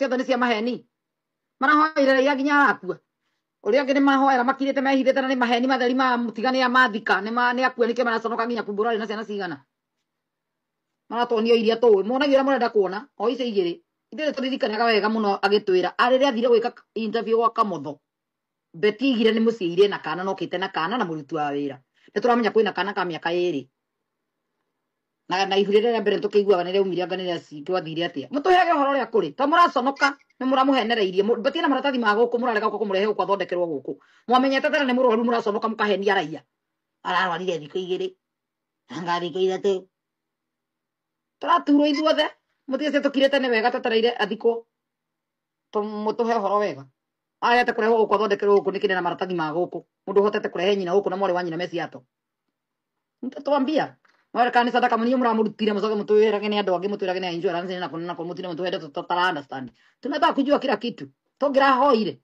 ciothe nĩ cia maheni marahoire iria nginya akua uria ngi nĩ mahoera makirĩte mehithĩte na nĩ maheni matheri ma mutigane ya mathika nĩ akua nĩkĩo maraconoka nginya kumbũra na ciana cigana maratonio iria tũĩ monagio ũrĩa mũrenda kuona o icio igĩrĩ ithuĩ tũririkanaga wega mũno agĩtwĩra arĩrĩa athire gwĩka interview gwa Kamotho Beti igire nĩ mũciĩ irĩ na kana nokĩte na kana na mũruti wa wĩra nĩ tũramenya kwĩna kana ka mĩaka ĩrĩ na ihurĩre rĩa mbere tũkĩiguaga nĩ rĩaumire anga nĩ rĩa twathire atĩa mũtũheage ũhoro ũrĩa kũrĩ ta mũraconoka nĩ mũramũhenereirie Beti na maratathi ma gũkũ mũrarega gũkũ mũrehe gũkũ athondekerwo gũkũ mwamenyete tena nĩ mũrwaru mũraconoka mũkahenia raia ararwarire thikũ igĩrĩ anga thikũ ithatũ tũraturwo ithuothe mũtiĩ tũkirĩte nĩ wega twetereire athikwo mũtũhe ũhoro wega ayate kũrehwo gũkũ athondekerwo gũkũ nĩkĩrĩ na maratathi ma gũkũ mũndũ ũhotete kũrehe nyina gũkũ na mwarĩ wa nyina meciato twambia kana nĩ sadaka mũniĩ mũramũrutire mũcoke mũtwĩrage nĩ andũ angĩ mũtwĩrage nĩ insurance na kũnina mũtire mũtwende tũtara understand tunataka kujua kila kitu tũngĩrahoire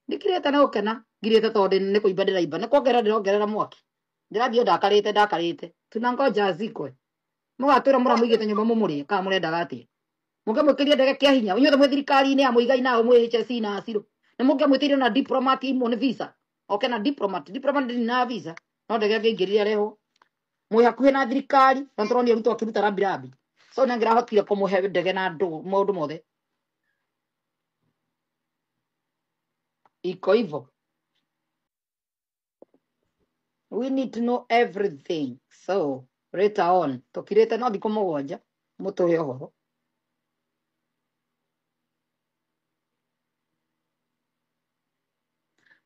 ndikirĩte nĩ gũkena ngirĩte tondũ nĩ kũimba ndĩraimba nĩ kuongerera ndĩrongerera mwaki ndĩrathiĩ ndakarĩte tunangoja azikwe mũgatwĩra mũramũigĩte nyũmba mũmũrĩe kana mũrendaga atĩa mũngĩmwĩkĩria ndege kĩa hinya inyuothe mwĩ thirikari-inĩ ya mũigai nao mwĩ HSC na Asiro nĩ mũngĩmwĩtĩrio na diplomat imwe nĩ visa oke na diplomat ndĩ na visa no ndege angĩingĩrire arehwo mwĩ hakuhĩ na thirikari na tũronio rutwo akĩruta rabirabi so nĩ angĩrahotire kũmũhe ndege na maũndũ mothe iko hivyo we need to know everything so later on tũkirĩte no thikũ mũgwanja mũtũhe ũhoro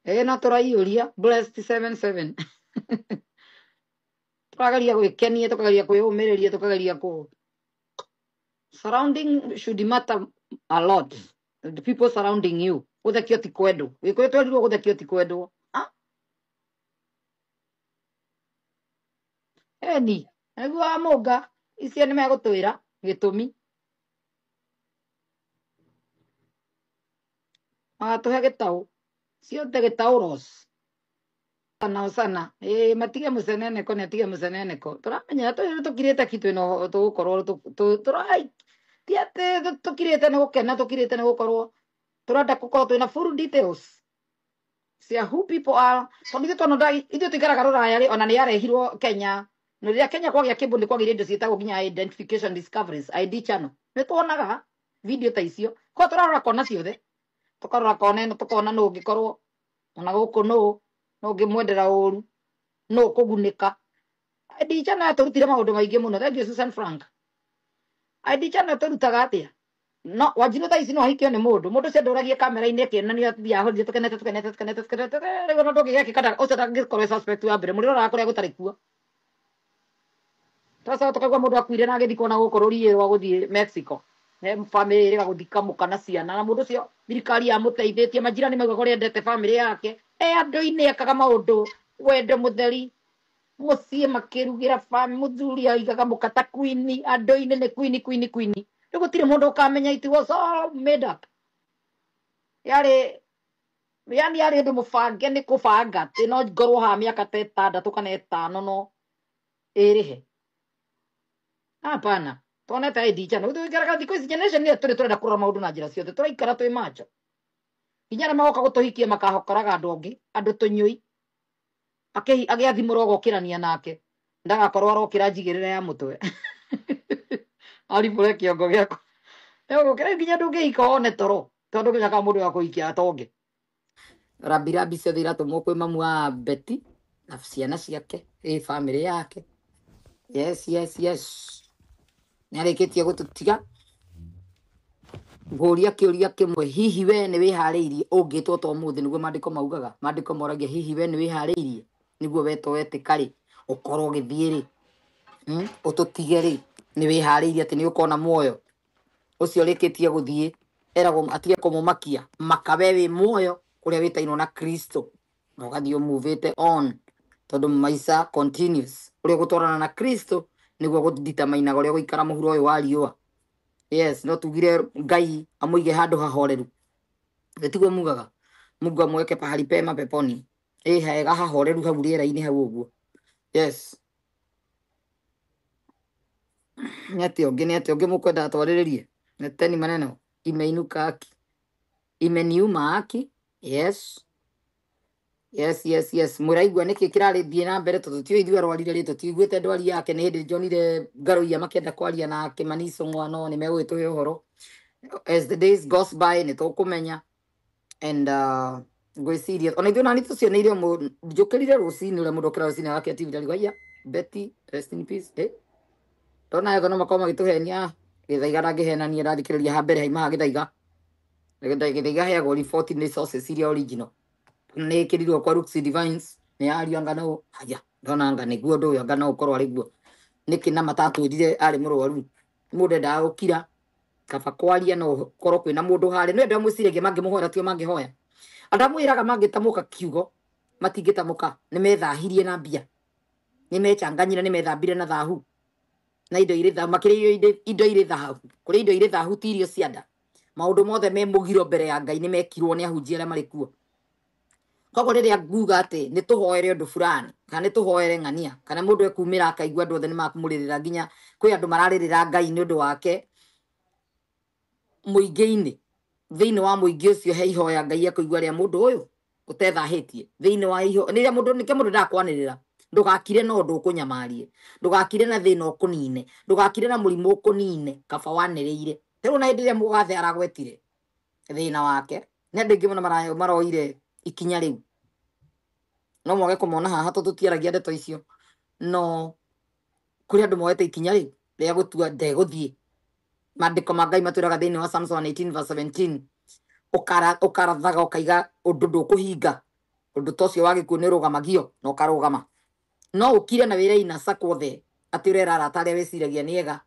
na tũraiyũria blessed 77 tũkageria gwĩkenia tũkageria kwĩyũmĩrĩria tũkageria surrounding should matter a lot the people surrounding you gũthekio ti kwendwo gĩkũyũ twerirwo gũthekio ti kwendwo eni nĩguo amũnga icio nĩ megũtwĩra gĩtũmi magatũhe gĩtaũ ciothe gĩtaũros sana matige mũceneneko nĩ atige mũceneneko tũramenya tũkirĩte kitu ĩno tũgũkorwo ti atĩ tũkirĩte nĩ gũkena tũkirĩte nĩ gũkorwo tũrenda gũkorwo twĩna full details cia who people are tondũ ithuĩ tũikaraga rũraya rĩ ona nĩ yarehirwo Kenya na rĩrĩa Kenya kwagĩa kĩbũ nĩ kwagĩire indo ciĩtagwo nginya identification discoveries ID channel nĩ tuonaga video ta icio ko tũrarora kona ciothe tũkarora kona ĩno tũkona nũ ũngĩkorwo ona gũkũ nũ ũngĩmwendera ũru nũ kũgunĩka ID channel yatũrutire maũndũ maingĩ mũno thengiũ Susan Frank ID channel tũrutaga atĩa no Wanjiru thaa ici no ahikio nĩ mũndũ ũcio ndũragia kamera-inĩ akĩonania athiaga ahũthie tũkenete rĩu ona ndũngĩgeka kana ũcio ndangĩkorwo suspect wa mbere mũrĩroraga kũrĩa gũtarĩ kuo tũracoka tũkaigua mũndũ akuire na agĩthikwo na gũkũ rũriĩ rwa gũthiĩ Mexico famĩlĩ ĩrĩ gagũthika mũka na ciana na mũndũ ũcio thirikari yamũteithĩtie majirani maugaga ũrĩa endete famĩlĩ yake andũ-inĩ ekaga maũndũ wendo mũtheri mũciĩ makĩrugĩra mũthuri aigaga mũka ta queen andũ-inĩ nĩ queen rĩu gũtirĩ mũndũ ũkamenya it was all made up yani yarĩ ũndũ mũbange nĩ kũbanga atĩ no ngorwo haha mĩaka ta 6 kana 5 no ĩrĩhe hapana tuonete ID channel tũikaraga thikũ ici generation nĩ tũrenda kũrora maũndũ na njĩra ciothe tũraikara twĩ macho nginya nĩ magoka gũtũhikia makahokoraga andũ angĩ andũ tũnyui agĩathimũrwo gokĩrania nake ndagakorwo arokĩra njigĩrĩra ya mũtwe aribũre kĩongo gĩakwa gũkĩra nginya ndũngĩhika one toro tondũ nginya ka mũndũ wa kũhikia atonge rabirabi ciothe iratũmwo kwĩ mamu wa Beti na ciana ciake famĩlĩ yake yes nĩ arĩkĩtie gũtũtiga ngũria kĩũria kĩmwe hihi we nĩ wĩharĩirie ũngĩtwo to mũthĩ nĩguo maandĩko maugaga maandĩko moragia hihi we nĩ wĩharĩirie nĩguo wetwo wetĩka rĩ ũkorwo ũgĩthiĩ rĩ ũtũtige rĩ nĩ wĩharĩirie atĩ nĩ ũkona muoyo ũcio ũrĩkĩtie gũthiĩ eragwo atige kũmũmakia makawe wĩ muoyo kũrĩa wĩtainwo na Kristo na ũgathiĩ ũmuvĩte on tondũ maica continues ũrĩa gũtwarana na Kristo nĩguo gũdetermine ũrĩa gũikara mũhuro ũyũ wa riũa yes no tugire Ngai amũige handũ hahoreru tiguo mugaga Mungu amweke pahali pema peponi hega hahoreru hau rĩera-inĩ hau ũguo yes nĩ atĩ ũngĩ mũkwenda atwarĩrĩrie neteni maneno imeinuka aki, imeniuma aki. Yes, muraigua niki kirarithie na mbere tondu tio ithuĩ arwarire rĩ tũtiguĩte ndwari yake nĩ hĩndĩ njonire Ngaruiya makĩenda kwaria na Kimaniso ng'wano nĩ megũgĩtũhe ũhoro. As the days goes by nĩ tũkũmenya and ngwĩciria ona ithuĩ nani tũcioneire njũkĩrire rũcinĩ ũrĩa mũndũ okĩra rũcinĩ agakĩa TV ndarigwo aya Betty rest in peace ndona yego no makorwo magĩtũhenia Gĩthaiga ndangĩhenania ndathikĩrĩria ha mbere haima ha Gĩthaiga heagwo report nĩ sources iria original nĩ kĩrirwo kwa Rooks Divines nĩ ario anga no haya ndona anga nĩguo ũndũ ũyũ anga no ũkorwo arĩ guo nĩkĩ na matatwĩrire arĩ mũrwaru mũndũ endaga gũkira kaba kwaria no korwo kwĩna mũndũ harĩ nĩ ndĩ mwĩciragia mangĩmũhoera tio mangĩhoya andamwĩraga mangĩtamũka kiugo matingĩtamũka nĩ methahirie na mbia nĩ mechanganyire nĩ methambire na thahu na indo irĩ thahu makĩrĩ indo irĩ thahu kũrĩ indo irĩ thahu ti irio cia nda maũndũ mothe me mũgiro mbere ya Ngai nĩ mekirwo nĩ ahunjia arĩa marĩ kuo. Koguo rĩrĩa nguga atĩ nĩ tũhoere ũndũ fulani kana nĩ tũhoere ng'ania kana mũndũ ekumĩra akaigua andũ othe nĩ makumũrĩrĩra nginya kwĩ andũ mararĩrĩra Ngai nĩ ũndũ wake mũingĩ-inĩ thĩinĩ wa mũingĩ ũcio he ihoya Ngai akũigua rĩa mũndũ ũyũ ũtethahĩtie thĩinĩ wa iho nĩrĩa mũndũ nĩkĩ mũndũ ndakwanĩrĩra ndũgakire na ũndũ ũkũnyamarie ndũgakire na thĩna ũkũnine ndũgakire na mũrimũ ũkũnine kaba wanĩrĩire rĩu na hĩndĩ ĩrĩa mũgathe aragwetire thĩna wake nĩ andũ aingĩ mũno maroire ikinya rĩu no mwage kũmona haha tũtiaragia ndeto icio no kũrĩ andũ moete ikinya rĩu rĩa gũtua ndegũthiĩ maandĩko ma Ngai matwĩraga thĩinĩ wa Psalms 118:17 ũkarathaga ũkaiga ũndũ ndũkũhinga ũndũ ta ũcio wagĩkuo nĩ ũrũgamagio na ũkarũgama no ũkire na wĩre ina sako othe atĩ ũrera arata arĩa wĩciragia nĩ ega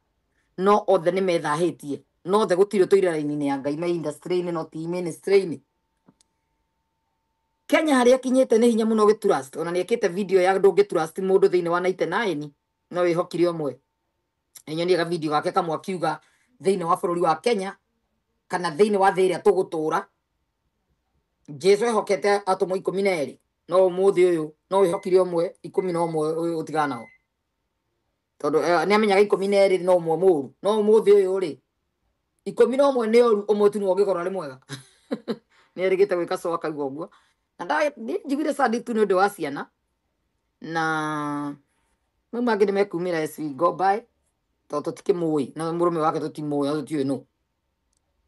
no othe nĩ methahĩtie no othe gũtirĩ tũire raini-inĩ ya Ngai me industry-inĩ no ti ministry-inĩ. Kenya harĩa kinyĩte nĩ hinya mũno gĩtrust ona nĩekĩte video ya ndũngĩtrust mũndũ thĩinĩ wa 99 no wĩhokire ũmwe nyonie ga video gake kamwe akiuga thĩinĩ wa bũrũri wa Kenya kana thĩinĩ wa thĩ ĩrĩa tũgũtũra Jesu ehokete atũmwo 12 no ũmũthĩ ũyũ no wĩhokire ũmwe 11 ũyũ ũtigana nao tondũ nĩ amenyaga 12 no ũmwe mũru no ũmũthĩ ũyũ rĩ 11 nĩ ũru ũmwe tu nĩ ũngĩkorwo arĩ mwega nĩ erĩgĩte gwĩka so akaigua ũguo na njiguire sadi tu nĩ ũndũ wa ciana na mau mangĩ nĩ mekumĩra as we go by tondũ tũtikĩmũĩ na mũrũme wake tũtimũĩ na tũtiũĩ no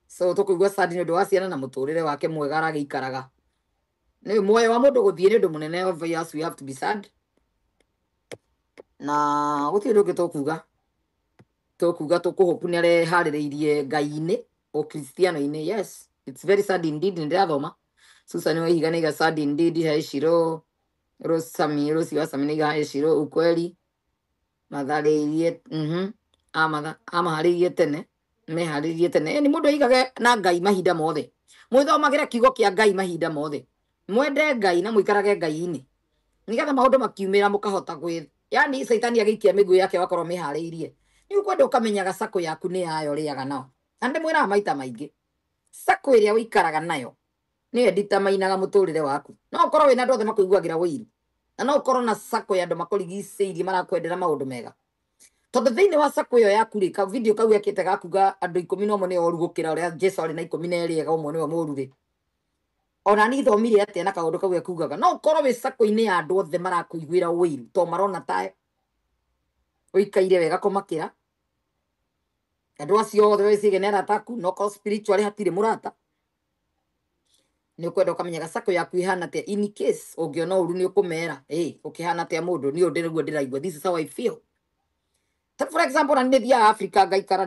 so tũkũigua sadi nĩ ũndũ wa ciana na mũtũrĩre wake mwega aragĩikaraga nĩ muoyo wa mũndũ gũthiĩ nĩ ũndũ mũnene obvious we have to be sad na gũtirĩ ũndũ ũngĩ tũkuga tũkũhopu nĩ areharĩrĩirie Ngai-inĩ ũkristiano-inĩ. Yes, it's very sad indeed. Nĩ ndĩrathoma Susan Wahiga nĩiga sad indeed he Shiro Rosi wa Sami nĩiga he Shiro ukweli matharĩirie amaharĩirie tene meharĩirie tene nĩ mũndũ aigage na Ngai mahinda mothe mwĩthomagĩre kiugo kĩa Ngai mahinda mothe mwende Ngai na mũikarage Ngai-inĩ nĩgetha maũndũ makiumĩra mũkahota gwĩ yani Saitani agĩikia mĩguĩ yake wakorwo meharĩirie nĩ ũkwenda ũkamenyaga sako yaku nĩ yayo rĩaga nao na ndĩmwĩraga maita maingĩ sako ĩrĩa ũikaraga nayo nĩyo nditamainaga mũtũrĩre waku no ũkorwo wĩna andũ othe makũiguagĩra wĩiru na no ũkorwo na sako ya andũ makũrigicĩirie marakwendera maũndũ mega tondũ thĩinĩ wa sako ĩyo yaku rĩ ka video kau ekĩte gakuga andũ 11 nĩo oru gũkĩra ũrĩa Jesu arĩ na 12 ega ũmwe nĩwe mũru rĩ ona ni thomire atĩa na kaũndũ kau ekugaga no ũkorwo wĩ sako-inĩ ya andũ othe marakũiguĩra wĩiru to marona ta ũikaire wega kũmakĩra andũ acio othe wĩcige nĩ arata aku no ko spiritually hatirĩ mũrata nĩ ũkwenda ũkamenyaga sako yaku ihana atĩa in case ũngĩona ũru nĩ ũkũmera ũkĩhana atĩa mũndũ nĩ ũndũ nĩguo ndĩraigua this is how I feel. For example na nĩ thiaga Africa ngaikara